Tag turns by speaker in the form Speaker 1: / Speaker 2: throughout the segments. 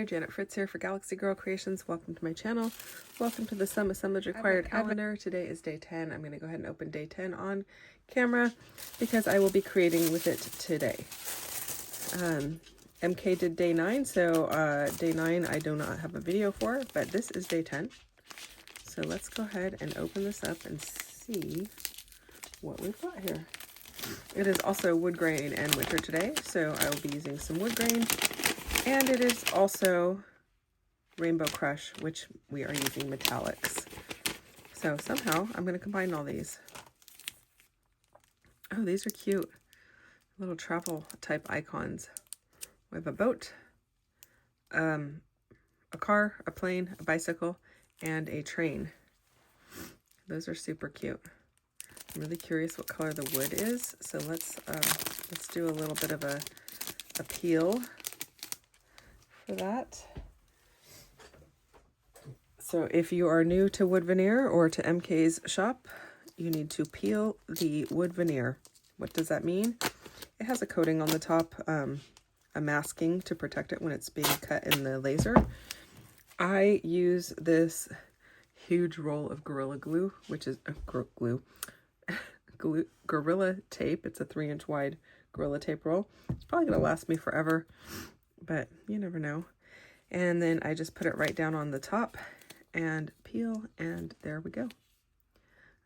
Speaker 1: Janet Fritz here for Galaxy Girl Creations. Welcome to my channel. Welcome to the Some Assemblage Required calendar. Today is day 10. I'm going to go ahead and open day 10 on camera because I will be creating with it today. MK did day 9, so day 9 I do not have a video for, but this is day 10. So let's go ahead and open this up and see what we've got here. It is also Woodgrain and Winter today, so I will be using some wood grain. And it is also Rainbow Crush, which we are using metallics. So somehow I'm going to combine all these. Oh, these are cute. Little travel type icons. We have a boat, a car, a plane, a bicycle, and a train. Those are super cute. I'm really curious what color the wood is. So let's do a little bit of a peel for that. So if you are new to wood veneer or to MK's shop, you need to peel the wood veneer. What does that mean? It has a coating on the top, a masking to protect it when it's being cut in the laser. I use this huge roll of Gorilla Glue, which is Gorilla Tape. It's a 3-inch wide Gorilla Tape roll. It's probably going to last me forever, but you never know. And then I just put it right down on the top and peel, and there we go.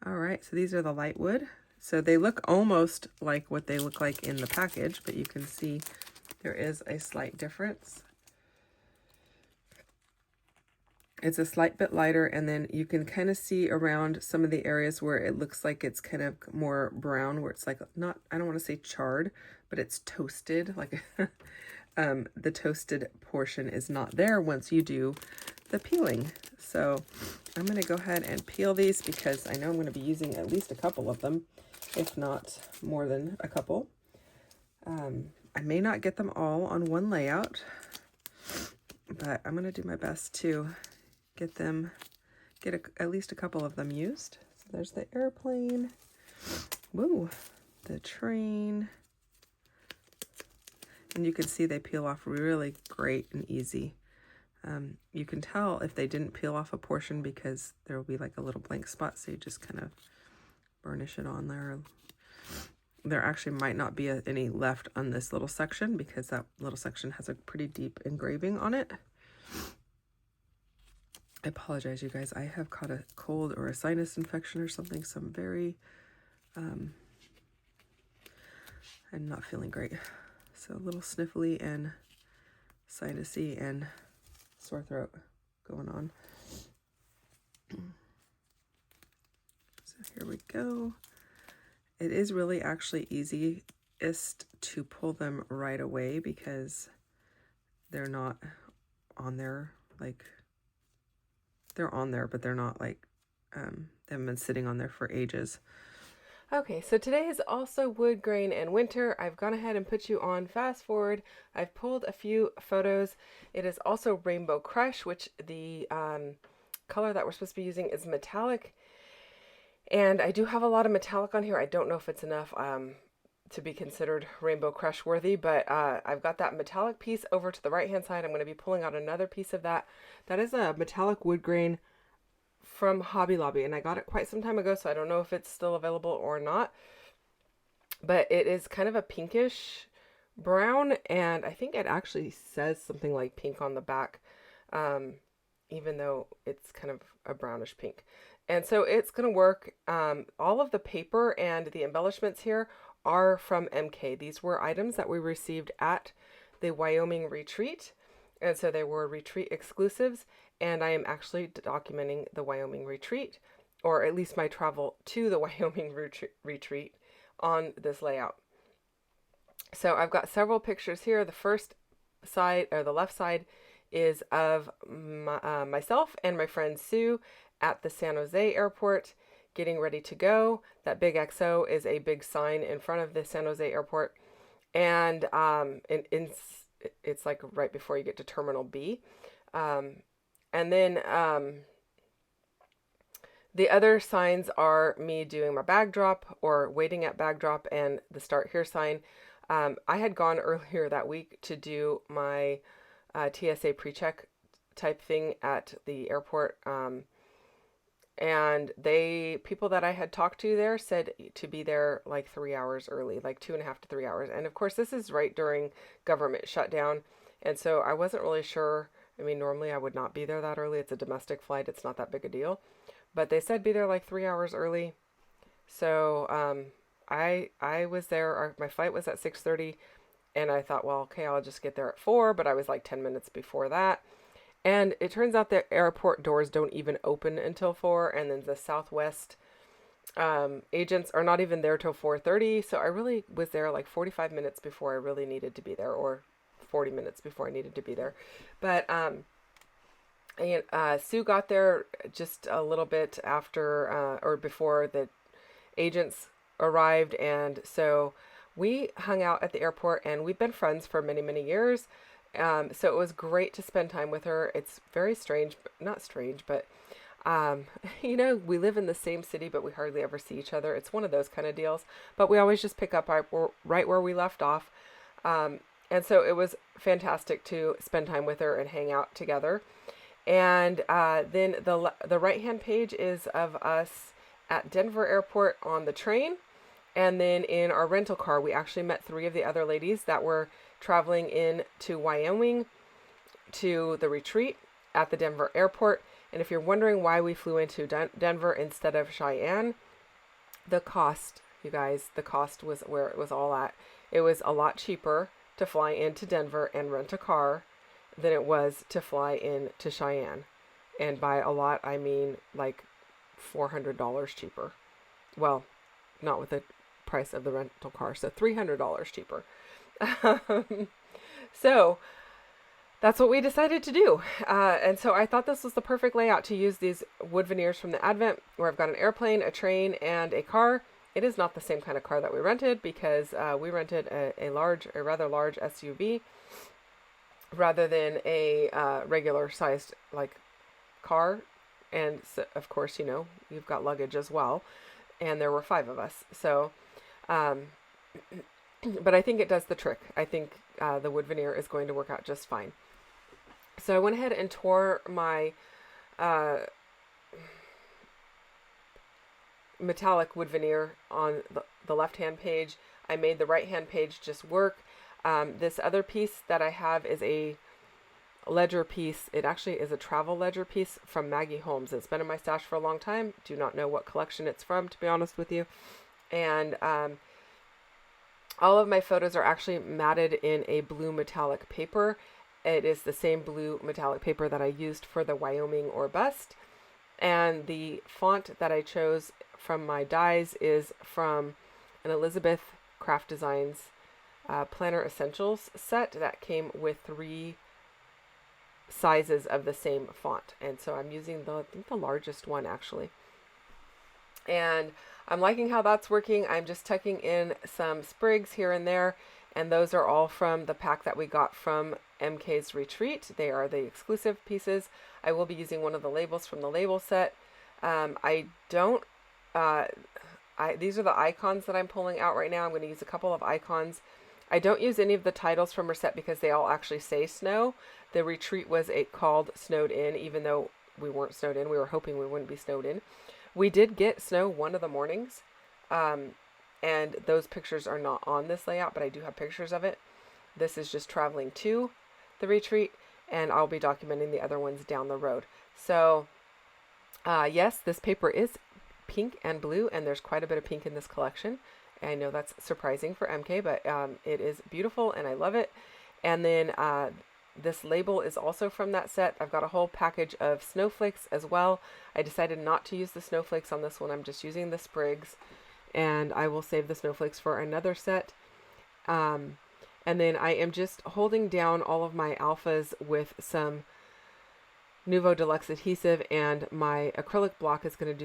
Speaker 1: All right, so these are the light wood. So they look almost like what they look like in the package, but you can see there is a slight difference. It's a slight bit lighter, and then you can kind of see around some of the areas where it looks like it's kind of more brown, where it's like not, I don't want to say charred, but it's toasted. Like the toasted portion is not there once you do the peeling. So I'm going to go ahead and peel these because I know I'm going to be using at least a couple of them, if not more than a couple. I may not get them all on one layout, but I'm going to do my best to get at least a couple of them used. So there's the airplane. Woo, the train. And you can see they peel off really great and easy. You can tell if they didn't peel off a portion because there will be like a little blank spot, so you just kind of burnish it on there. There actually might not be any left on this little section because that little section has a pretty deep engraving on it. I apologize, you guys. I have caught a cold or a sinus infection or something, so I'm very, I'm not feeling great. So a little sniffly and sinusy and sore throat going on. So here we go. It is really actually easiest to pull them right away because they're not on there, like, they're on there, but they're not like, they haven't been sitting on there for ages. Okay, so today is also Woodgrain and Winter. I've gone ahead and put you on fast forward. I've pulled a few photos. It is also Rainbow Crush, which the color that we're supposed to be using is metallic. And I do have a lot of metallic on here. I don't know if it's enough to be considered Rainbow Crush worthy, but I've got that metallic piece over to the right-hand side. I'm going to be pulling out another piece of that. That is a metallic wood grain from Hobby Lobby, and I got it quite some time ago, so I don't know if it's still available or not, but it is kind of a pinkish brown, and I think it actually says something like pink on the back, even though it's kind of a brownish pink. And so it's going to work. All of the paper and the embellishments here are from MK. These were items that we received at the Wyoming retreat, and so they were retreat exclusives. And I am actually documenting the Wyoming retreat, or at least my travel to the Wyoming retreat on this layout. So I've got several pictures here. The first side, or the left side, is of myself and my friend Sue at the San Jose airport getting ready to go. That big XO is a big sign in front of the San Jose airport. And it's like right before you get to Terminal B. And then the other signs are me doing my bag drop or waiting at bag drop and the start here sign. I had gone earlier that week to do my TSA pre-check type thing at the airport. And people that I had talked to there said to be there like 3 hours early, like 2.5 to 3 hours. And of course, this is right during government shutdown. And so I wasn't really sure. I mean, normally I would not be there that early. It's a domestic flight. It's not that big a deal. But they said be there like 3 hours early. So I was there. My flight was at 6:30. And I thought, well, okay, I'll just get there at 4. But I was like 10 minutes before that. And it turns out the airport doors don't even open until 4, and then the Southwest agents are not even there till 4:30. So I really was there like 45 minutes before I really needed to be there, or 40 minutes before I needed to be there. But Sue got there just a little bit after or before the agents arrived, and so we hung out at the airport, and we've been friends for many, many years. So it was great to spend time with her. It's very strange, not strange, but, we live in the same city, but we hardly ever see each other. It's one of those kind of deals, but we always just pick up right where we left off. And so it was fantastic to spend time with her and hang out together. And then the right-hand page is of us at Denver Airport on the train. And then in our rental car, we actually met 3 of the other ladies that were traveling in to Wyoming to the retreat at the Denver airport. And if you're wondering why we flew into Denver instead of Cheyenne, the cost, you guys, the cost was where it was all at. It was a lot cheaper to fly into Denver and rent a car than it was to fly in to Cheyenne. And by a lot, I mean like $400 cheaper. Well, not with the price of the rental car, so $300 cheaper. So that's what we decided to do. And so I thought this was the perfect layout to use these wood veneers from the Advent, where I've got an airplane, a train, and a car. It is not the same kind of car that we rented, because we rented a rather large SUV rather than a regular sized like car. And so, of course, you've got luggage as well. And there were 5 of us. So, but I think it does the trick. I think the wood veneer is going to work out just fine. So I went ahead and tore my metallic wood veneer on the left-hand page. I made the right-hand page just work. This other piece that I have is a ledger piece. It actually is a travel ledger piece from Maggie Holmes. It's been in my stash for a long time. Do not know what collection it's from, to be honest with you. And all of my photos are actually matted in a blue metallic paper. It is the same blue metallic paper that I used for the Wyoming or bust. And the font that I chose from my dies is from an Elizabeth Craft Designs Planner Essentials set that came with 3 sizes of the same font. And so I'm using I think the largest one actually. And I'm liking how that's working. I'm just tucking in some sprigs here and there, and those are all from the pack that we got from MK's retreat. They are the exclusive pieces. I will be using one of the labels from the label set. These are the icons that I'm pulling out right now. I'm going to use a couple of icons. I don't use any of the titles from her set because they all actually say snow. The retreat was called Snowed In, even though we weren't snowed in. We were hoping we wouldn't be snowed in. We did get snow one of the mornings, and those pictures are not on this layout, but I do have pictures of it. This is just traveling to the retreat, and I'll be documenting the other ones down the road. So, yes, this paper is pink and blue, and there's quite a bit of pink in this collection. I know that's surprising for MK, but it is beautiful, and I love it. And then this label is also from that set. I've got a whole package of snowflakes as well. I decided not to use the snowflakes on this one. I'm just using the sprigs, and I will save the snowflakes for another set. And then I am just holding down all of my alphas with some Nuvo Deluxe adhesive, and my acrylic block is going to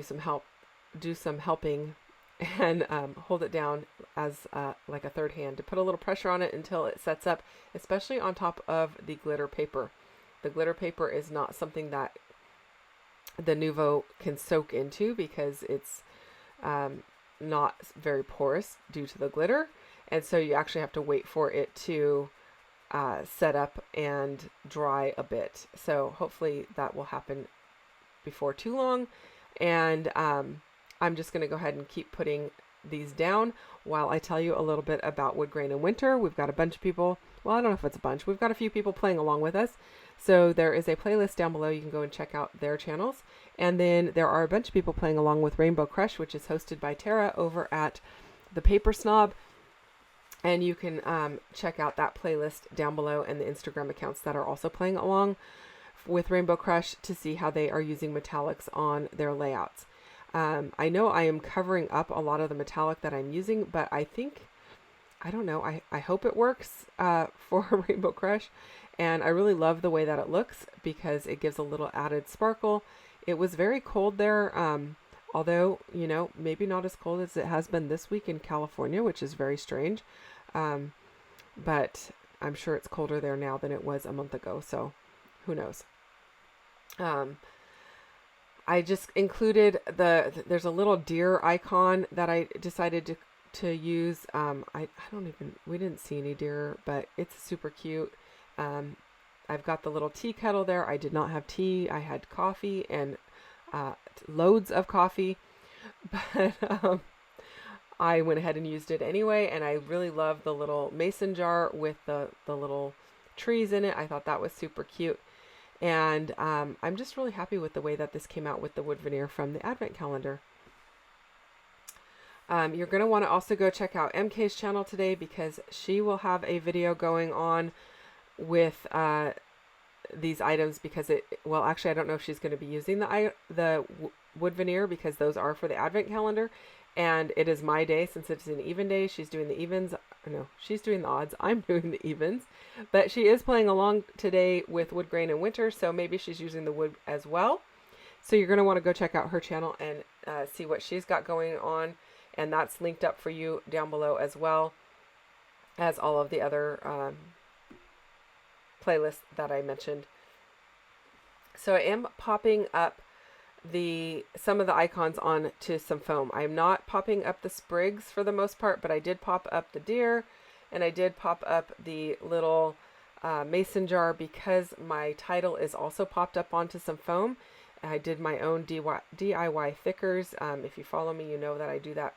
Speaker 1: do some helping and hold it down as like a third hand to put a little pressure on it until it sets up, especially on top of the glitter paper. The glitter paper is not something that the Nuvo can soak into because it's not very porous due to the glitter, and so you actually have to wait for it to set up and dry a bit. So hopefully that will happen before too long. And I'm just going to go ahead and keep putting these down while I tell you a little bit about Woodgrain and Winter. We've got a bunch of people, well, I don't know if it's a bunch, we've got a few people playing along with us. So there is a playlist down below. You can go and check out their channels. And then there are a bunch of people playing along with Rainbow Crush, which is hosted by Tara over at the Paper Snob. And you can check out that playlist down below and the Instagram accounts that are also playing along with Rainbow Crush to see how they are using metallics on their layouts. I know I am covering up a lot of the metallic that I'm using, but I don't know, I hope it works for Rainbow Crush. And I really love the way that it looks because it gives a little added sparkle. It was very cold there, although, you know, maybe not as cold as it has been this week in California, which is very strange. But I'm sure it's colder there now than it was a month ago, so who knows. I just included there's a little deer icon that I decided to use. We didn't see any deer, but it's super cute. I've got the little tea kettle there. I did not have tea. I had coffee and loads of coffee, but I went ahead and used it anyway. And I really love the little mason jar with the little trees in it. I thought that was super cute. And I'm just really happy with the way that this came out with the wood veneer from the advent calendar. You're going to want to also go check out MK's channel today because she will have a video going on with these items because well, actually, I don't know if she's going to be using the wood veneer because those are for the advent calendar. And it is my day since it's an even day. She's doing the evens. No, she's doing the odds. I'm doing the evens. But she is playing along today with Woodgrain and Winter, so maybe she's using the wood as well. So you're going to want to go check out her channel and see what she's got going on. And that's linked up for you down below as well as all of the other playlists that I mentioned. So I am popping up some of the icons on to some foam. I'm not popping up the sprigs for the most part, but I did pop up the deer and I did pop up the little mason jar because my title is also popped up onto some foam. I did my own DIY thickers. If you follow me, you know that I do that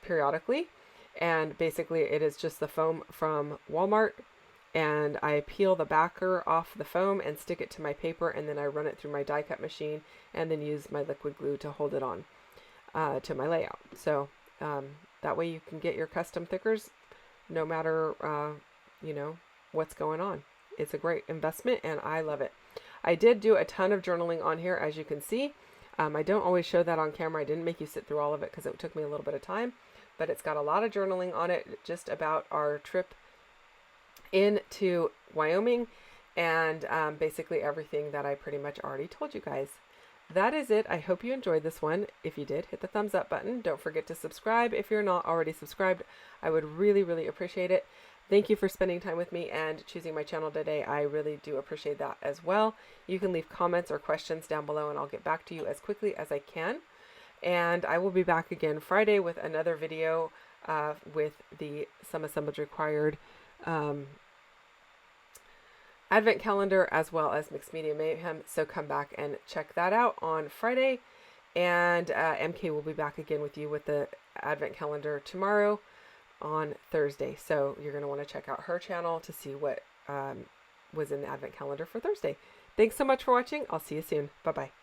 Speaker 1: periodically. And basically it is just the foam from Walmart. And I peel the backer off the foam and stick it to my paper, and then I run it through my die cut machine and then use my liquid glue to hold it on to my layout. So that way you can get your custom thickers no matter, you know, what's going on. It's a great investment and I love it. I did do a ton of journaling on here, as you can see. I don't always show that on camera. I didn't make you sit through all of it because it took me a little bit of time, but it's got a lot of journaling on it just about our trip into Wyoming and basically everything that I pretty much already told you guys. That is it. I hope you enjoyed this one. If you did, hit the thumbs up button. Don't forget to subscribe if you're not already subscribed. I would really, really appreciate it. Thank you for spending time with me and choosing my channel today. I really do appreciate that as well. You can leave comments or questions down below and I'll get back to you as quickly as I can. And I will be back again Friday with another video with some Assemblage required advent calendar as well as Mixed Media Mayhem. So come back and check that out on Friday. And MK will be back again with you with the advent calendar tomorrow on Thursday. So you're going to want to check out her channel to see what was in the advent calendar for Thursday. Thanks so much for watching. I'll see you soon. Bye-bye.